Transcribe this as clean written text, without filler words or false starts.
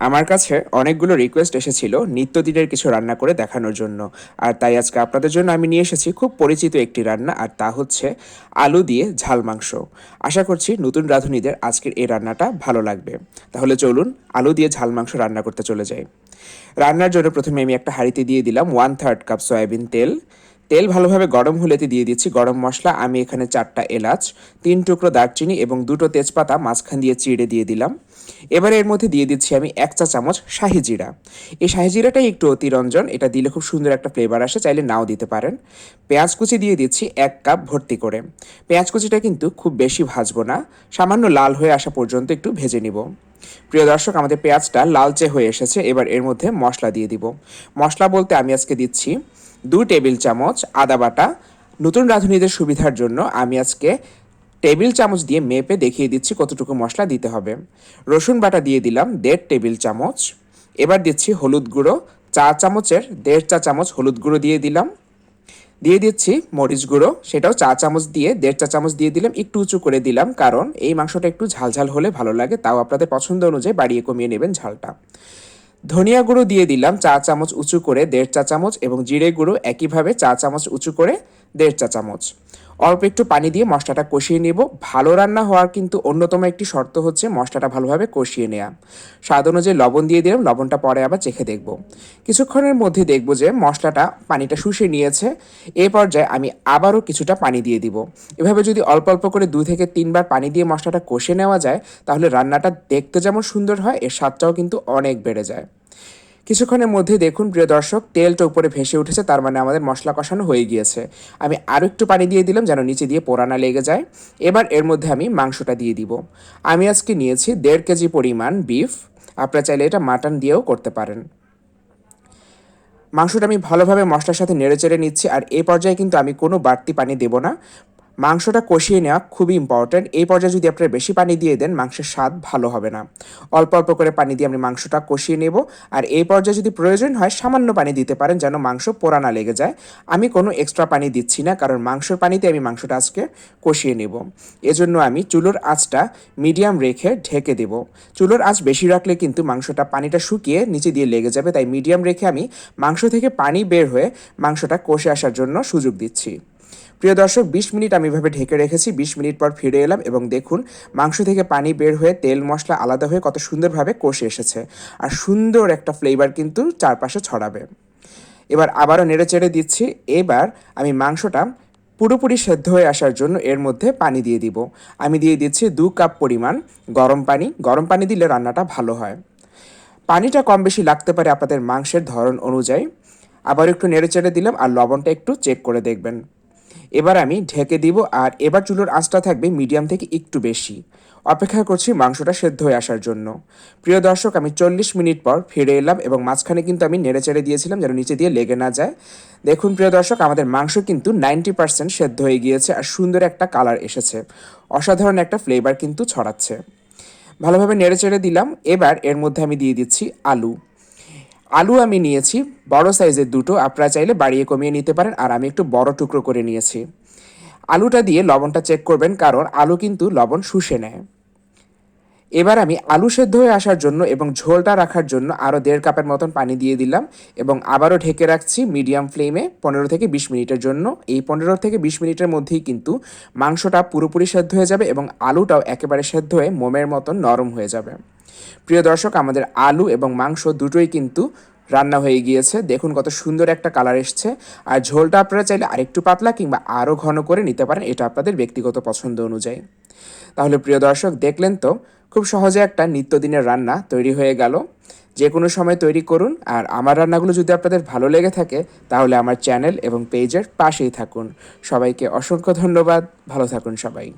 আমার কাছে অনেকগুলো রিকোয়েস্ট এসেছিল নিত্যদিনের কিছু রান্না করে দেখানোর জন্য। আর তাই আজকে আপনাদের জন্য আমি নিয়ে এসেছি খুব পরিচিত একটি রান্না, আর তা হচ্ছে আলু দিয়ে ঝাল মাংস। আশা করছি নতুন রাঁধুনিদের আজকের এই রান্নাটা ভালো লাগবে। তাহলে চলুন আলু দিয়ে ঝাল মাংস রান্না করতে চলে যাই। রান্নার জন্য প্রথমে আমি একটা হাঁড়িতে দিয়ে দিলাম 1/3 কাপ সয়াবিন তেল। তেল ভালোভাবে গরম হলেতে দিয়ে দিচ্ছি গরম মশলা। আমি এখানে 4টা এলাচ, 3 টুকরো দারচিনি এবং 2টো তেজপাতা মাঝখান দিয়ে চিড়ে দিয়ে দিলাম। এবারে এর মধ্যে দিয়ে দিচ্ছি আমি 1 চা চামচ শাহি জিরা। এই শাহি জিরাটাই একটু অতিরঞ্জন, এটা দিলে খুব সুন্দর একটা ফ্লেভার আসে, চাইলে নাও দিতে পারেন। পেঁয়াজ কুচি দিয়ে দিচ্ছি 1 কাপ ভর্তি করে। পেঁয়াজ কুচিটা কিন্তু খুব বেশি ভাজবো না, সামান্য লাল হয়ে আসা পর্যন্ত একটু ভেজে নিব। প্রিয় দর্শক, আমাদের পেঁয়াজটা লালচে হয়ে এসেছে, এবার এর মধ্যে মশলা দিয়ে দিব। মশলা বলতে আমি আজকে দিচ্ছি 2 টেবিল চামচ আদা বাটা। নতুন রাঁধুনিদের সুবিধার জন্য আমি আজকে টেবিল চামচ দিয়ে মেপে দেখিয়ে দিচ্ছি কতটুকু মশলা দিতে হবে। রসুন বাটা দিয়ে দিলাম 1.5 টেবিল চামচ। এবার দিচ্ছি হলুদ গুঁড়ো, 4 চামচের 1.5 চা চামচ হলুদ গুঁড়ো দিয়ে দিলাম। দিয়ে দিচ্ছি মরিচ গুঁড়ো, সেটাও 4 চামচ দিয়ে 1.5 চা চামচ দিয়ে দিলাম, একটু উঁচু করে দিলাম কারণ এই মাংসটা একটু ঝালঝাল হলে ভালো লাগে, তাও আপনাদের পছন্দ অনুযায়ী বাড়িয়ে কমিয়ে নেবেন ঝালটা। ধনিয়া গুঁড়ো দিয়ে দিলাম 4 চামচ উঁচু করে 1.5 চা চামচ, এবং জিরে গুঁড়ো একইভাবে 4 চামচ উঁচু করে 1.5 চা চামচ। অল্প একটু পানি দিয়ে মশলাটা কষিয়ে নেব। ভালো রান্না হওয়ার কিন্তু অন্যতম একটি শর্ত হচ্ছে মশলাটা ভালোভাবে কষিয়ে নেওয়া। স্বাদ অনুযায়ী লবণ দিয়ে দিলাম, লবণটা পরে আবার চেখে দেখব। কিছুক্ষণের মধ্যে দেখব যে মশলাটা পানিটা শুষে নিয়েছে। এই পর্যায়ে আমি আবারও কিছুটা পানি দিয়ে দিব। এভাবে যদি অল্প অল্প করে 2 থেকে 3 বার পানি দিয়ে মশলাটা কষে নেওয়া যায়, তাহলে রান্নাটা দেখতে যেমন সুন্দর হয়, এর স্বাদটাও কিন্তু অনেক বেড়ে যায়। কিছুক্ষণের মধ্যে দেখুন প্রিয় দর্শক, তেলটা উপরে ভেসে উঠেছে, তার মানে আমাদের মশলা কষানো হয়ে গিয়েছে। আমি আরও একটু পানি দিয়ে দিলাম যেন নিচে দিয়ে পোড়া না লেগে যায়। এবার এর মধ্যে আমি মাংসটা দিয়ে দিব। আমি আজকে নিয়েছি 1.5 কেজি পরিমাণ বিফ। আপনারা চাইলে এটা মাটন দিয়েও করতে পারেন। মাংসটা আমি ভালোভাবে মশলার সাথে নেড়েচেড়ে নিচ্ছি, আর এই পর্যায়ে কিন্তু আমি কোনো বাড়তি পানি দেব না। মাংসটা কষিয়ে নেওয়া খুবই ইম্পর্ট্যান্ট। এই পর্যায়ে যদি আপনারা বেশি পানি দিয়ে দেন, মাংসের স্বাদ ভালো হবে না। অল্প অল্প করে পানি দিয়ে আমি মাংসটা কষিয়ে নেব। আর এই পর্যায়ে যদি প্রয়োজন হয় সামান্য পানি দিতে পারেন যেন মাংস পোড়া না লেগে যায়। আমি কোনো এক্সট্রা পানি দিচ্ছি না, কারণ মাংসের পানিতে আমি মাংসটা আজকে কষিয়ে নেব। এজন্য আমি চুলোর আঁচটা মিডিয়াম রেখে ঢেকে দেব। চুলোর আঁচ বেশি রাখলে কিন্তু মাংসটা পানিটা শুকিয়ে নিচে দিয়ে লেগে যাবে, তাই মিডিয়াম রেখে আমি মাংস থেকে পানি বের হয়ে মাংসটা কষে আসার জন্য সুযোগ দিচ্ছি। প্রিয় দর্শক, 20 মিনিট আমি এভাবে ঢেকে রেখেছি। 20 মিনিট পর ফিরে এলাম এবং দেখুন মাংস থেকে পানি বের হয়ে তেল মশলা আলাদা হয়ে কত সুন্দরভাবে কষে এসেছে, আর সুন্দর একটা ফ্লেভার কিন্তু চারপাশে ছড়াবে। এবার আবারও নেড়ে চেড়ে দিচ্ছি। এবার আমি মাংসটা পুরোপুরি সেদ্ধ হয়ে আসার জন্য এর মধ্যে পানি দিয়ে দিব। আমি দিয়ে দিচ্ছি 2 কাপ পরিমাণ গরম পানি। গরম পানি দিলে রান্নাটা ভালো হয়। পানিটা কম বেশি লাগতে পারে আপনাদের মাংসের ধরন অনুযায়ী। আবার একটু নেড়ে চেড়ে দিলাম, আর লবণটা একটু চেক করে দেখবেন। এবার আমি ঢেকে দিব, আর এবার চুলোর আঁচটা থাকবে মিডিয়াম থেকে একটু বেশি। অপেক্ষা করছি মাংসটা সেদ্ধ হয়ে আসার জন্য। প্রিয় দর্শক, আমি 40 মিনিট পর ফিরে এলাম এবং মাঝখানে কিন্তু আমি নেড়ে চেড়ে দিয়েছিলাম যেন নিচে দিয়ে লেগে না যায়। দেখুন প্রিয় দর্শক, আমাদের মাংস কিন্তু 90% সেদ্ধ হয়ে গিয়েছে, আর সুন্দর একটা কালার এসেছে। অসাধারণ একটা ফ্লেভার কিন্তু ছড়াচ্ছে। ভালোভাবে নেড়ে চেড়ে দিলাম। এবার এর মধ্যে আমি দিয়ে দিচ্ছি আলু। আলু আমি নিয়েছি বড় সাইজের 2টো, আপনারা চাইলে বাড়িয়ে কমিয়ে নিতে পারেন, আর আমি একটু বড় টুকরো করে নিয়েছি। আলুটা দিয়ে লবণটা চেক করবেন, কারণ আলু কিন্তু লবণ শুষে নেয়। এবার আমি আলু সেদ্ধ হয়ে আসার জন্য এবং ঝোলটা রাখার জন্য আরও 1.5 কাপের মতন পানি দিয়ে দিলাম, এবং আবারও ঢেকে রাখছি মিডিয়াম ফ্লেমে 15 থেকে 20 মিনিটের জন্য। এই 15 থেকে 20 মিনিটের মধ্যেই কিন্তু মাংসটা পুরোপুরি সেদ্ধ হয়ে যাবে এবং আলুটাও একেবারে সেদ্ধ হয়ে মোমের মতন নরম হয়ে যাবে। প্রিয় দর্শক, আমাদের আলু এবং মাংস দুটোই কিন্তু রান্না হয়ে গিয়েছে। দেখুন কত সুন্দর একটা কালার এসছে। আর ঝোলটা আপনারা চাইলে আরেকটু পাতলা কিংবা আরও ঘন করে নিতে পারেন, এটা আপনাদের ব্যক্তিগত পছন্দ অনুযায়ী। তাহলে প্রিয় দর্শক, দেখলেন তো খুব সহজে একটা নিত্যদিনের রান্না তৈরি হয়ে গেল। যে কোনো সময় তৈরি করুন। আর আমার রান্নাগুলো যদি আপনাদের ভালো লেগে থাকে, তাহলে আমার চ্যানেল এবং পেজের পাশেই থাকুন। সবাইকে অসংখ্য ধন্যবাদ। ভালো থাকুন সবাই।